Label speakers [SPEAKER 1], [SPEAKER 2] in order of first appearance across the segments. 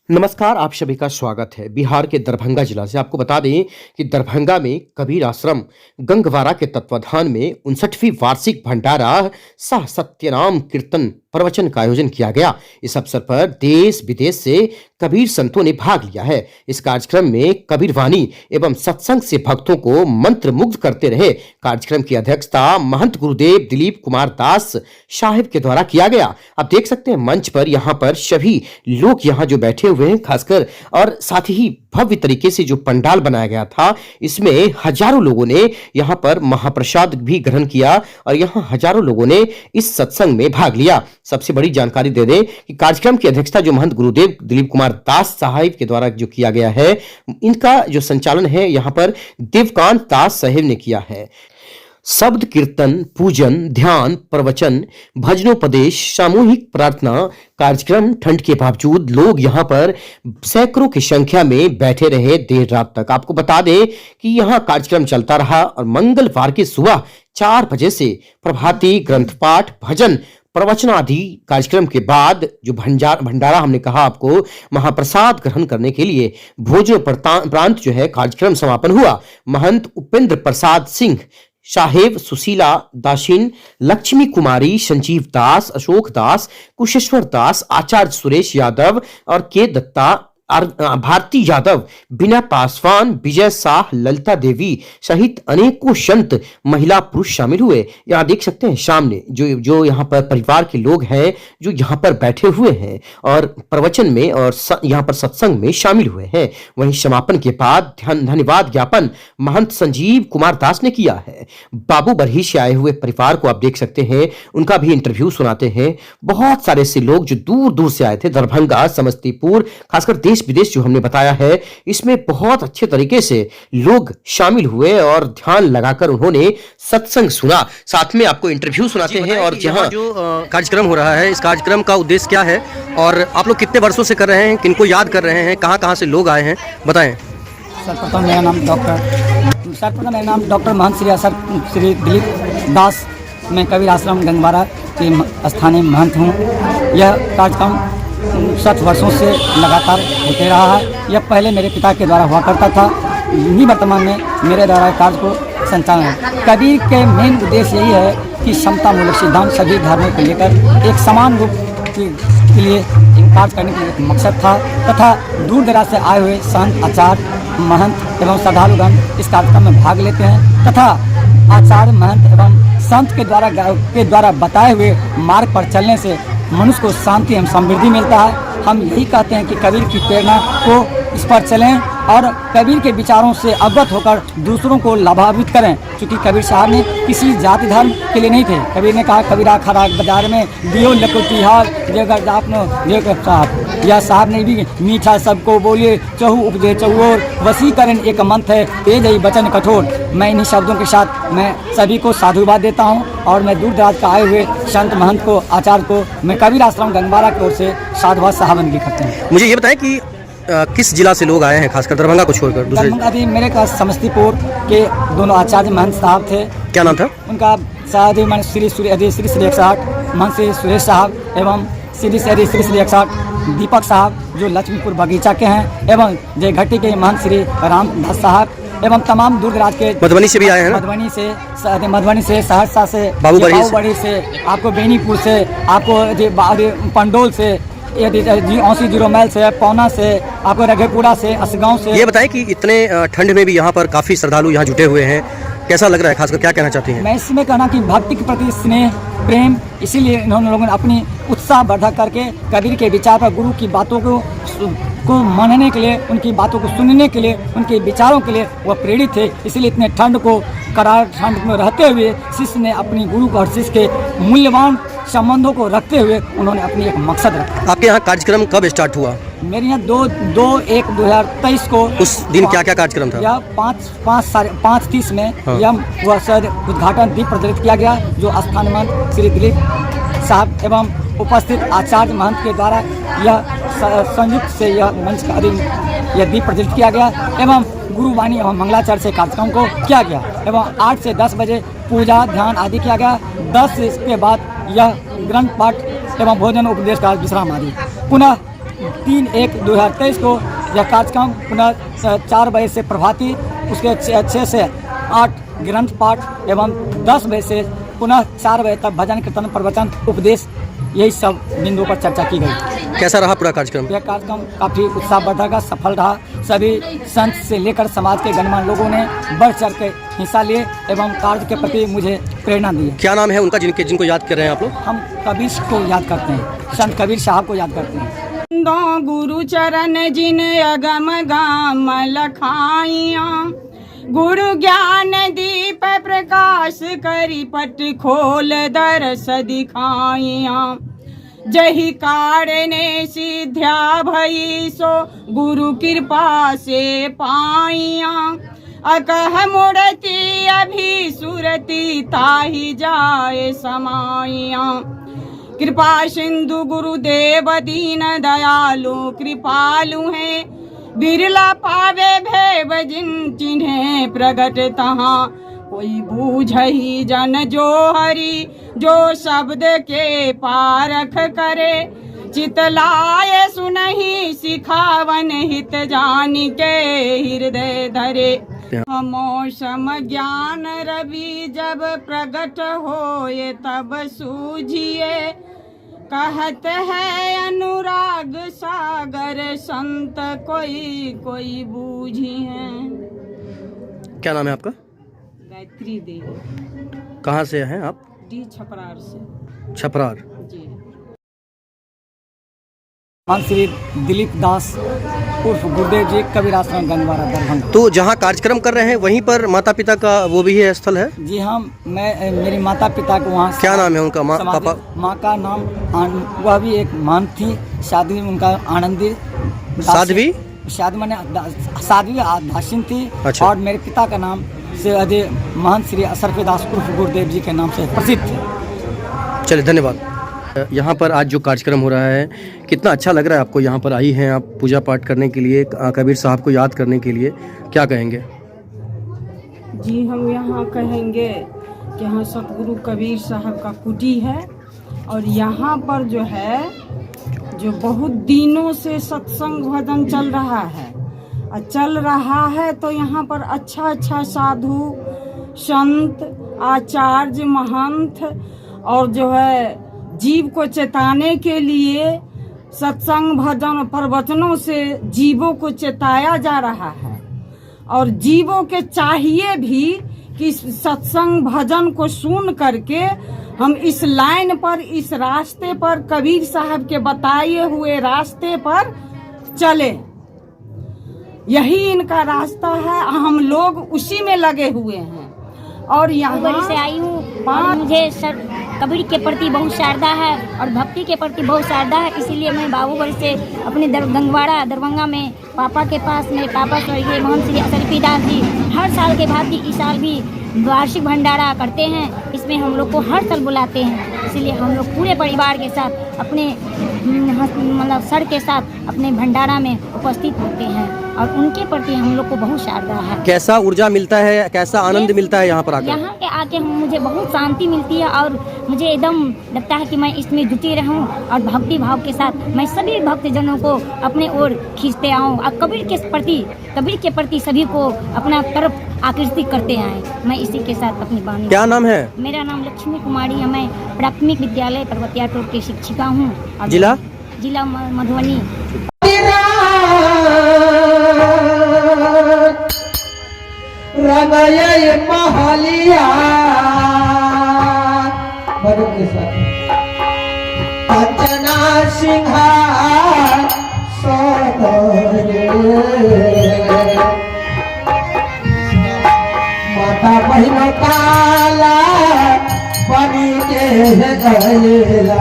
[SPEAKER 1] नमस्कार, आप सभी का स्वागत है। बिहार के दरभंगा जिला से आपको बता दें कि दरभंगा में कबीर आश्रम गंगवारा के तत्वाधान में 59वीं वार्षिक भंडारा सह सत्यनाम कीर्तन प्रवचन का आयोजन किया गया। इस अवसर पर देश विदेश से कबीर संतों ने भाग लिया है। इस कार्यक्रम में कबीर वाणी एवं सत्संग से भक्तों को मंत्र मुग्ध करते रहे। कार्यक्रम की अध्यक्षता महंत गुरुदेव दिलीप कुमार दास साहिब के द्वारा किया गया। आप देख सकते हैं मंच पर यहाँ पर सभी लोग यहाँ जो बैठे हुए हैं खासकर, और साथ ही भव्य तरीके से जो पंडाल बनाया गया था इसमें हजारों लोगों ने यहाँ पर महाप्रसाद भी ग्रहण किया और यहाँ हजारों लोगों ने इस सत्संग में भाग लिया। सबसे बड़ी जानकारी दे दें कि कार्यक्रम की अध्यक्षता जो महंत गुरुदेव दिलीप कुमार दास साहिब के द्वारा जो किया गया है, इनका जो संचालन है यहाँ पर देवकांत दास साहिब ने किया है। शब्द कीर्तन, पूजन, ध्यान, प्रवचन, भजनोपदेश, सामूहिक प्रार्थना कार्यक्रम, ठंड के बावजूद लोग यहाँ पर सैकड़ों की संख्या में बैठे रहे देर रात तक। आपको बता दें कि यहाँ कार्यक्रम चलता रहा और मंगलवार की सुबह 4 बजे से प्रभाती, ग्रंथ पाठ, भजन, प्रवचन आदि कार्यक्रम के बाद जो भंडारा हमने कहा आपको, महाप्रसाद ग्रहण करने के लिए भोजनोपरांत जो है कार्यक्रम समापन हुआ। महंत उपेंद्र प्रसाद सिंह साहेब, सुशीला दाशिन, लक्ष्मी कुमारी, संजीव दास, अशोक दास, कुशेश्वर दास, आचार्य सुरेश यादव और के दत्ता, भारती यादव, बिना पासवान, विजय शाह, ललिता देवी सहित अनेकों संत, महिला, पुरुष शामिल हुए। यहाँ देख सकते हैं सामने जो यहाँ पर परिवार के लोग हैं जो यहाँ पर बैठे हुए हैं और प्रवचन में और यहाँ पर सत्संग में शामिल हुए हैं। वहीं समापन के बाद धन्यवाद ज्ञापन महंत संजीव कुमार दास ने किया है। बाबू बरही से आए हुए परिवार को आप देख सकते हैं, उनका भी इंटरव्यू सुनाते हैं। बहुत सारे से लोग जो दूर दूर से आए थे, दरभंगा, समस्तीपुर, खासकर देश विदेश जो हमने बताया है, इसमें बहुत अच्छे तरीके से लोग शामिल हुए और ध्यान लगाकर उन्होंने सत्संग सुना। साथ में आपको इंटरव्यू सुनाते हैं। और जहां जो कार्यक्रम हो रहा है, इस कार्यक्रम का उद्देश्य क्या है और आप लोग कितने वर्षों से कर रहे हैं, किनको याद कर रहे हैं, कहां से लोग आए हैं, बताएं।
[SPEAKER 2] सर्वप्रथम मेरा नाम डॉक्टर महंत श्री दिलीप दास, मैं कबीर आश्रम गंगवारा के स्थानीय महंत हूँ। यह कार्यक्रम 60 वर्षों से लगातार होते रहा है। यह पहले मेरे पिता के द्वारा हुआ करता था, इन्हीं वर्तमान में मेरे द्वारा कार्य को संचालन है। कबीर के मेन उद्देश्य यही है कि समता मूलक सिद्धांत सभी धर्मों को लेकर एक समान रूप के लिए कार्य करने के लिए एक मकसद था तथा दूर दराज से आए हुए संत, आचार्य, महंत एवं श्रद्धालुगण इस कार्यक्रम में भाग लेते हैं तथा आचार्य, महंत एवं संत के द्वारा बताए हुए मार्ग पर चलने से मनुष्य को शांति एवं समृद्धि मिलता है। हम यही कहते हैं कि कबीर की प्रेरणा को इस पर चलें और कबीर के विचारों से अवगत होकर दूसरों को लाभान्वित करें। क्योंकि कबीर साहब ने किसी जाति धर्म के लिए नहीं थे। कबीर ने कहा, कबीरा खरा बाजार में दियो लकोतिहार जगह आपनो साहब। यह साहब ने भी मीठा सबको बोले, चहु उपजे चहुओर, वसीकरण एक मंथ है, तेज ही वचन कठोर। मैं इन्हीं शब्दों के साथ मैं सभी को साधुवाद देता हूँ और मैं दूर दराज का आए हुए संत, महंत को, आचार्य को मैं कबीर आश्रम गंगवारा की ओर से साधुवाद साहबंदगी करते हैं।
[SPEAKER 1] मुझे ये बताएं कि किस जिला से लोग आए हैं, खासकर दरभंगा को छोड़कर दूसरे?
[SPEAKER 2] दरभंगा भी मेरे का समस्तीपुर के दोनों आचार्य महंत साहब थे।
[SPEAKER 1] क्या नाम था
[SPEAKER 2] उनका? श्री श्री 160 महंत श्री सुरेश साहब एवं श्री 160 दीपक साहब जो लक्ष्मीपुर बगीचा के हैं, एवं जयघटी के महंत श्री रामदास साहब एवं तमाम दूर दराज के
[SPEAKER 1] मधुबनी से भी आए हैं ना?
[SPEAKER 2] मधुबनी से, सहरसा से, बाबूबड़ी से, आपको बेनीपुर से, आपको पंडोल से, औसी 0 माइल से, पौना से, आपको रघेपुरा से, असगांव से।
[SPEAKER 1] ये बताएं कि इतने ठंड में भी यहाँ पर काफी श्रद्धालु यहाँ जुटे हुए हैं, कैसा लग रहा है, खासकर क्या कहना चाहती हैं?
[SPEAKER 2] मैं इसमें कहना कि भक्ति के प्रति स्नेह, प्रेम, इसीलिए इन्होंने लोगों ने अपनी उत्साह बढ़ा करके कबीर के विचार पर, गुरु की बातों को मानने के लिए, उनकी बातों को सुनने के लिए, उनके विचारों के लिए वह प्रेरित थे। इसलिए इतने ठंड को, करार ठंड में रहते हुए शिष्य ने अपनी गुरु और शिष्य के मूल्यवान संबंधों को रखते हुए उन्होंने अपनी एक मकसद रखा।
[SPEAKER 1] आपके यहाँ कार्यक्रम कब स्टार्ट हुआ?
[SPEAKER 2] मेरे यहाँ 2/1/2023 को
[SPEAKER 1] उस दिन क्या क्या कार्यक्रम था?
[SPEAKER 2] यह 5:30 में
[SPEAKER 1] हाँ।
[SPEAKER 2] यह वह सर उद्घाटन दीप प्रज्वलित किया गया, जो स्थानीय महंत श्री दिलीप साहब एवं उपस्थित आचार्य महंत के द्वारा यह संयुक्त से यह मंच का अधीन यह दीप प्रज्वलित किया गया एवं गुरुवाणी एवं मंगलाचरण से कार्यक्रम को किया गया एवं 8 से 10 बजे पूजा ध्यान आदि किया गया। 10 के बाद यह ग्रंथ पाठ एवं भोजन उपदेश का विश्राम आदि। पुनः 3/1/2023 को यह कार्यक्रम पुनः 4 बजे से प्रभाती, उसके 6 से 8 ग्रंथ पाठ एवं 10 बजे से पुनः 4 बजे तक भजन कीर्तन प्रवचन उपदेश, यही सब बिंदुओं पर चर्चा की गई।
[SPEAKER 1] कैसा रहा पूरा कार्यक्रम?
[SPEAKER 2] यह कार्यक्रम काफ़ी उत्साहवर्धक सफल रहा। सभी संत से लेकर समाज के गणमान्य लोगों ने बढ़ चढ़ के हिस्सा लिए एवं कार्य के प्रति मुझे प्रेरणा दी।
[SPEAKER 1] क्या नाम है उनका जिनको याद कर रहे हैं आप लोग?
[SPEAKER 2] हम कबीर को याद करते हैं, संत कबीर साहब को याद करते हैं।
[SPEAKER 3] दो गुरु चरण जिन अगम गाम लखाइया, गुरु ज्ञान दीप प्रकाश करी पट खोल दरस दिखाइया। जही कारणे सिद्ध्या भई सो गुरु कृपा से पाइया। अकह मूर्ति अभी सुरति ताहि जाए समाइया। कृपा सिंधु गुरुदेव दीन दयालु कृपालु हैं, बिरला पावे भेव जिन चिन्हे प्रगट तहाँ। कोई बूझही जन जो हरि जो शब्द के पारख करे। चितलाए सुनहि सिखावन हित जानि के हृदय धरे। मौसम ज्ञान रवि जब प्रगट होए तब सूझिए। कहत है अनुराग सागर संत कोई कोई बूझिए।
[SPEAKER 1] क्या नाम है आपका?
[SPEAKER 3] गायत्री देवी।
[SPEAKER 1] कहाँ से हैं आप?
[SPEAKER 3] डी छपरार से।
[SPEAKER 1] छपरार
[SPEAKER 3] जी।
[SPEAKER 2] श्री दिलीप दास उर्फ गुरुदेव जी, कबीर आश्रम गंगवारा दरभंगा।
[SPEAKER 1] तो जहाँ कार्यक्रम कर रहे हैं वहीं पर माता पिता का वो भी है स्थल है?
[SPEAKER 2] जी हाँ, मैं मेरी माता पिता को वहाँ
[SPEAKER 1] क्या नाम है उनका? पापा?
[SPEAKER 2] माँ का नाम वह भी एक महंत थी, साध्वी, उनका आनंदी
[SPEAKER 1] साध्वी?
[SPEAKER 2] साध्वी दासिन थी।
[SPEAKER 1] अच्छा।
[SPEAKER 2] और मेरे पिता का नाम से अधिक महंत श्री असरफी दास उर्फ गुरुदेव जी के नाम से प्रसिद्ध थे।
[SPEAKER 1] चलिए, धन्यवाद। यहाँ पर आज जो कार्यक्रम हो रहा है, कितना अच्छा लग रहा है आपको? यहाँ पर आई हैं आप पूजा पाठ करने के लिए, कबीर साहब को याद करने के लिए, क्या कहेंगे?
[SPEAKER 3] जी, हम यहाँ कहेंगे कि यहाँ सतगुरु कबीर साहब का कुटी है और यहाँ पर जो है जो बहुत दिनों से सत्संग भजन चल रहा है और चल रहा है, तो यहाँ पर अच्छा अच्छा साधु संत आचार्य महंत और जो है जीव को चेताने के लिए सत्संग भजन प्रवचनों से जीवों को चेताया जा रहा है। और जीवों के चाहिए भी कि सत्संग भजन को सुन करके हम इस लाइन पर, इस रास्ते पर, कबीर साहब के बताए हुए रास्ते पर चले। यही इनका रास्ता है, हम लोग उसी में लगे हुए हैं। और यहाँ
[SPEAKER 4] से आई हूँ और मुझे सर कबीर के प्रति बहुत श्रद्धा है और भक्ति के प्रति बहुत श्रद्धा है। इसीलिए मैं बाबूगढ़ से अपने गंगवाड़ा दरभंगा में पापा के पास, मेरे पापा स्वर्गीय महंत श्री असरफी दास जी हर साल के भांति इस साल भी वार्षिक भंडारा करते हैं। इसमें हम लोग को हर साल बुलाते हैं, इसीलिए हम लोग पूरे परिवार के साथ अपने मतलब सर के साथ अपने भंडारा में उपस्थित होते हैं और उनके प्रति हम लोग को बहुत श्रद्धा है।
[SPEAKER 1] कैसा ऊर्जा मिलता है, कैसा आनंद मिलता है यहाँ पर आकर?
[SPEAKER 4] यहाँ के आके मुझे बहुत शांति मिलती है और मुझे एकदम लगता है कि मैं इसमें जुटी रहूं और भक्ति भाव के साथ मैं सभी भक्तजनों को अपने ओर खींचते आऊँ और कबीर के प्रति सभी को अपना तरफ आकर्षित करते आए। मैं इसी के साथ अपनी वाणी।
[SPEAKER 1] क्या नाम है?
[SPEAKER 4] मेरा नाम लक्ष्मी कुमारी है। मैं प्राथमिक विद्यालय पर्वतिया टोल की शिक्षिका हूँ। जिला मधुबनी।
[SPEAKER 5] माता बहिन काला बनी के गैला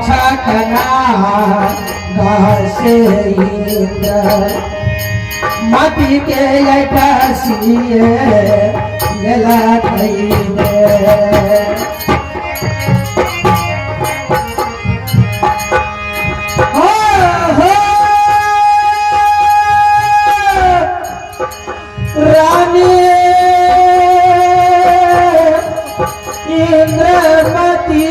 [SPEAKER 5] छकना से माटी के लटसिए गेला कइले रानी इंद्रमती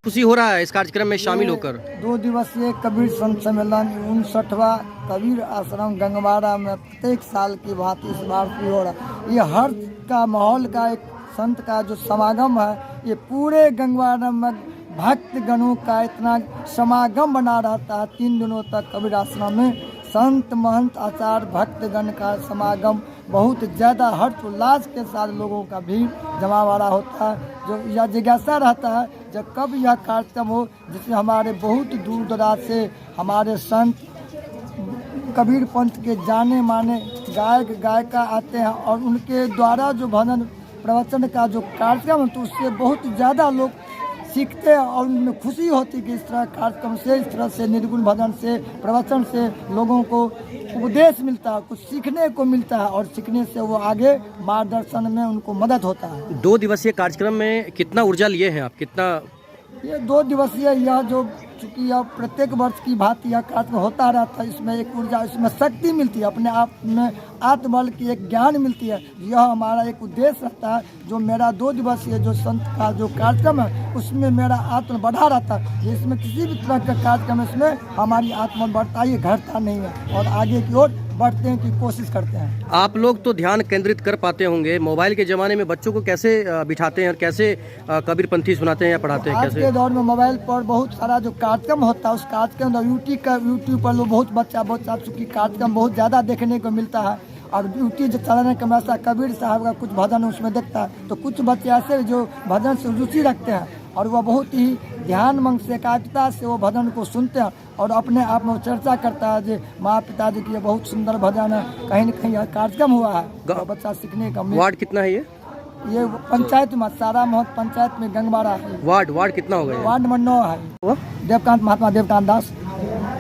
[SPEAKER 1] खुशी हो रहा है इस कार्यक्रम में शामिल होकर।
[SPEAKER 2] 2 दिवसीय कबीर संत सम्मेलन 59वां कबीर आश्रम गंगवाड़ा में प्रत्येक साल की भांति इस बार भी हो रहा है। ये हर्ष का माहौल का एक संत का जो समागम है, ये पूरे गंगवाड़ा में भक्त गणों का इतना समागम बना रहता है। 3 दिनों तक कबीर आश्रम में संत महंत आचार्य भक्तगण का समागम बहुत ज़्यादा हर्षोल्लास के साथ लोगों का भीड़ जमावड़ा होता है। जो यह जिज्ञासा रहता है जब कब यह कार्यक्रम हो, जिसमें हमारे बहुत दूर दराज से हमारे संत कबीर पंथ के जाने माने गायक गायिका आते हैं और उनके द्वारा जो भजन प्रवचन का जो कार्यक्रम है, तो उससे बहुत ज़्यादा लोग सीखते हैं और उनमें खुशी होती है कि इस तरह कार्यक्रम से, इस तरह से निर्गुण भजन से, प्रवचन से लोगों को उपदेश मिलता है, कुछ सीखने को मिलता है और सीखने से वो आगे मार्गदर्शन में उनको मदद होता है।
[SPEAKER 1] 2 दिवसीय कार्यक्रम में कितना ऊर्जा लिए हैं आप, कितना?
[SPEAKER 2] ये 2 दिवसीय यह जो चूँकि यह प्रत्येक वर्ष की भांति यह कार्यक्रम होता रहता है, इसमें एक ऊर्जा, इसमें शक्ति मिलती है, अपने आप में आत्मबल की एक ज्ञान मिलती है। यह हमारा एक उद्देश्य रहता है। जो मेरा 2 दिवसीय जो संत का जो कार्यक्रम है, उसमें मेरा आत्म बढ़ा रहता है। इसमें किसी भी तरह का कार्यक्रम इसमें हमारी आत्मा बढ़ता है, घटता नहीं है और आगे की ओर बढ़ते हैं की कोशिश करते हैं।
[SPEAKER 1] आप लोग तो ध्यान केंद्रित कर पाते होंगे, मोबाइल के ज़माने में बच्चों को कैसे बिठाते हैं और कैसे कबीरपंथी सुनाते हैं या पढ़ाते हैं?
[SPEAKER 2] आज के दौर में मोबाइल पर बहुत सारा जो कार्यक्रम होता है, उस कार्यक्रम यूट्यूब पर लोग बहुत बच्चा चूँकि कार्यक्रम बहुत ज़्यादा देखने को मिलता है और यूट्यूब जो चलाने का वैसा कबीर साहब का कुछ भजन उसमें देखता है, तो कुछ बच्चे ऐसे जो भजन से रुचि रखते हैं और वह बहुत ही ध्यान मंग से एकाग्रता से वो भजन को सुनते हैं और अपने आप में चर्चा करता है जो माँ पिताजी की ये बहुत सुंदर भजन है, कहीं न कहीं यह कार्यक्रम हुआ है तो बच्चा सीखने का।
[SPEAKER 1] वार्ड कितना है
[SPEAKER 2] ये पंचायत में, सारा महत पंचायत में गंगवाड़ा है।
[SPEAKER 1] वार्ड कितना होगा?
[SPEAKER 2] वार्ड नंबर 9 है। देवकांत महात्मा देवकांत दास,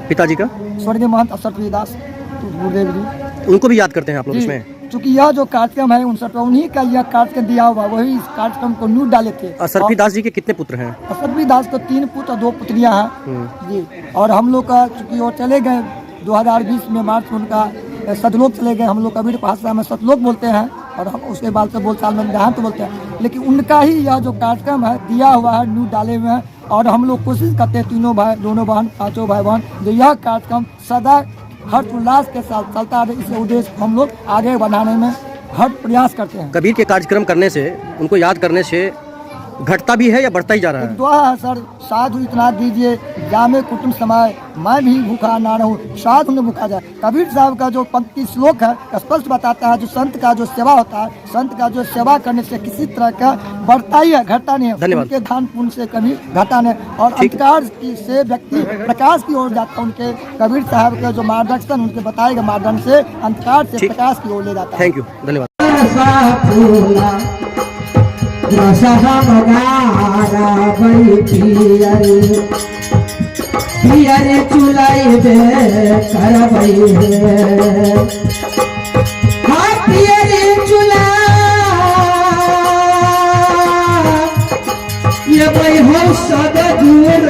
[SPEAKER 1] पिताजी का
[SPEAKER 2] स्वर्गीय महंत अवसरप्रिय दास गुरुदेव जी,
[SPEAKER 1] उनको भी याद करते हैं आप लोग इसमें?
[SPEAKER 2] क्योंकि यह जो कार्यक्रम है 59 उन्हीं का यह कार्यक्रम दिया हुआ, वही इस कार्यक्रम को न्यू डाले थे।
[SPEAKER 1] असरपी दास जी के कितने पुत्र हैं?
[SPEAKER 2] असरपी दास को 3 पुत्र और 2 पुत्रियां हैं जी। और हम लोग का चूँकि वो चले गए 2020 में मार्च में, उनका सतलोक चले गए। हम लोग कबीर भाषा में सतलोक बोलते हैं और हम उसके बाद से बोलचाल में देहांत बोलते हैं, लेकिन उनका ही यह जो कार्यक्रम है दिया हुआ है, न्यू डाले हुए हैं और हम लोग कोशिश करते हैं, तीनों भाई, दोनों बहन, 5 भाई बहन, जो यह कार्यक्रम सदा हर्षोल्लास के साथ चलता है। इस उद्देश्य को हम लोग आगे बढ़ाने में हर प्रयास करते हैं।
[SPEAKER 1] कबीर के कार्यक्रम करने से, उनको याद करने से घटता भी है या बढ़ता ही जा रहा है?
[SPEAKER 2] दुआ है सर, साधु इतना दीजिए जामे कुटुम समय, मैं भी भूखा ना रहूं, साधु ने भूखा जाए। कबीर साहब का जो पंक्ति श्लोक है स्पष्ट बताता है, जो संत का जो सेवा होता है, संत का जो सेवा करने से किसी तरह का बढ़ता ही है, घटता नहीं है।
[SPEAKER 1] धन्यवाद।
[SPEAKER 2] उनके दान पुण्य से कभी घटा नहीं और अंधकार से व्यक्ति प्रकाश की ओर जाता है। उनके कबीर साहब का जो मार्गदर्शन, उनके बताए गए मार्गदर्शन से अंधकार से प्रकाश की ओर ले जाता है।
[SPEAKER 1] थैंक यू, धन्यवाद।
[SPEAKER 5] पियर चुलाई दे करबई है, हाँ पियर चुला ये भाई हो सद दूर,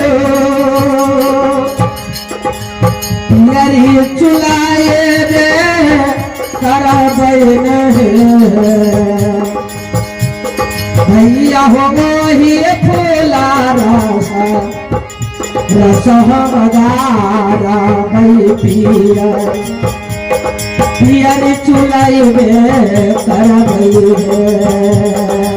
[SPEAKER 5] पियर चुलाए दे करबई भैया हो ही फूला रसहदारा भई पियर चुलाई में करबई है।